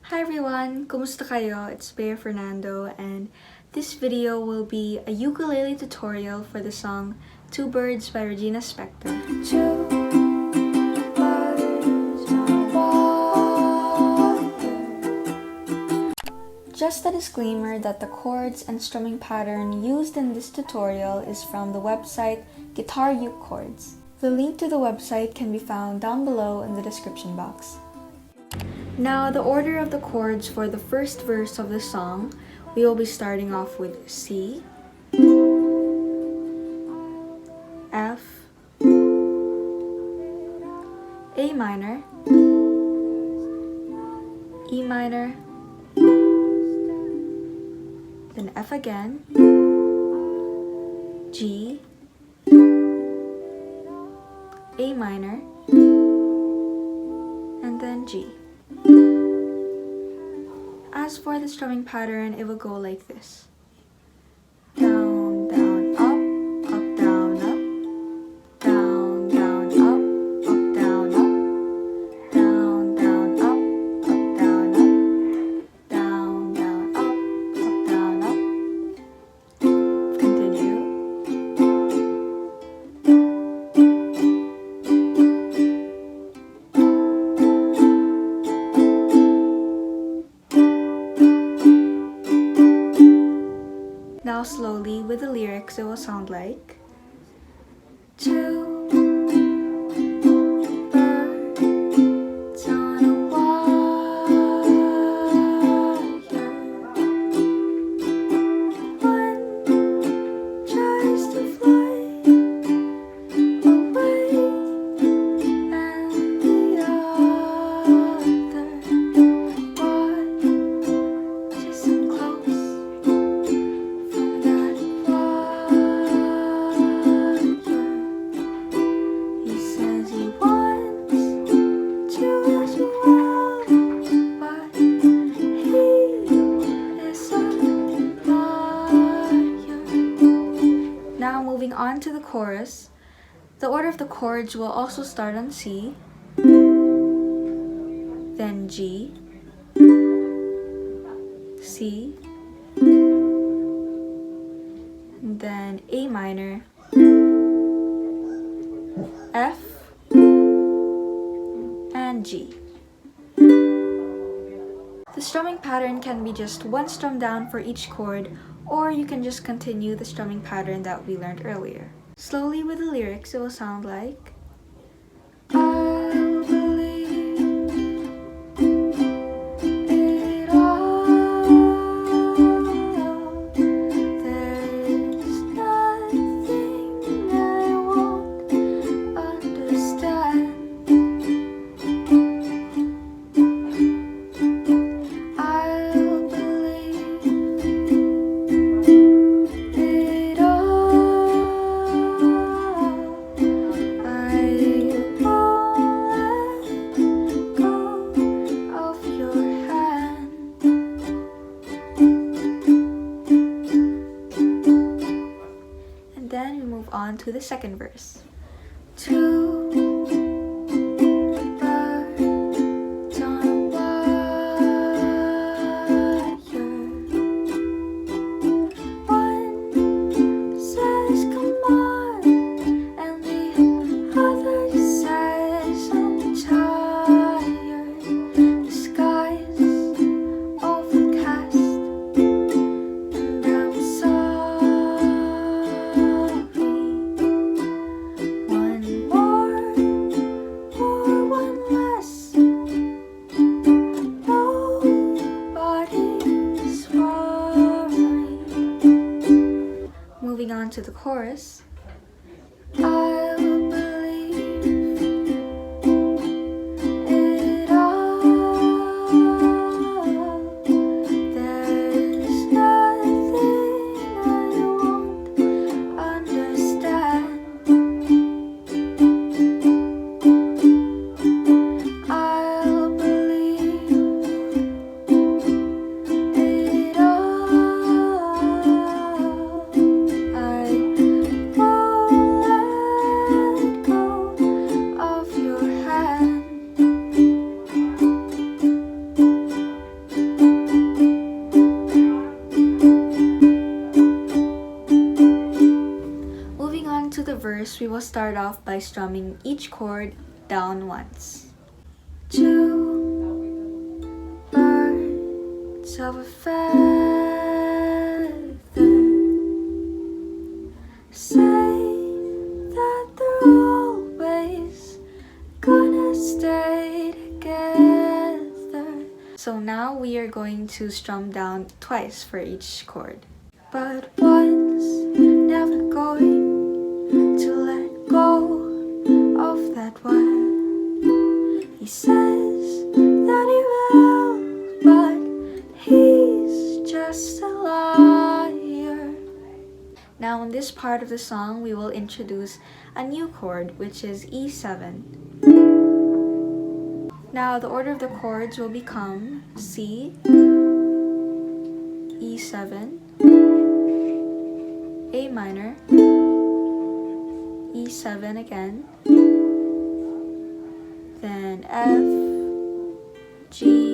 Hi everyone! Kumusta kayo? It's Bea Fernando and this video will be a ukulele tutorial for the song Two Birds by Regina Spektor. Just a disclaimer that the chords and strumming pattern used in this tutorial is from the website Guitar Uke Chords. The link to the website can be found down below in the description box. Now, the order of the chords for the first verse of the song, we will be starting off with C, F, A minor, E minor, then F again, G, A minor, and then G. As for the strumming pattern, it will go like this. Down, down, up, down, up. Down, down, up, down, up. Down, down, up, down, up. Down, down, up, down, up. Continue. Now slowly, with the lyrics, it will sound like two birds on a wire. One tries to fly away, and the other watches him close. Now moving on to the chorus, the order of the chords will also start on C, then G, C, and then A minor, F, and G. The strumming pattern can be just one strum down for each chord, or you can just continue the strumming pattern that we learned earlier. Slowly with the lyrics, it will sound like I'll believe it all. There's nothing I won't understand. I'll believe it all. I won't let go of your hand. And then we move on to the second verse. Two birds on a wire. One says come on, and the other says I'm tired. The sky's overcast, and I'm sorry. One more or one less, nobody's worried. Moving on to the chorus. I'll believe it all. There's nothing I won't understand. I'll believe it all. I First, we will start off by strumming each chord down once. 2 birds of a feather say that they're always gonna stay together. So now we are going to strum down twice for each chord. But one's never going to let go of that one. He says that he will, but he's just a liar. Now in this part of the song, we will introduce a new chord, which is E7. Now the order of the chords will become C, E7, A minor, E7 again, then F, G,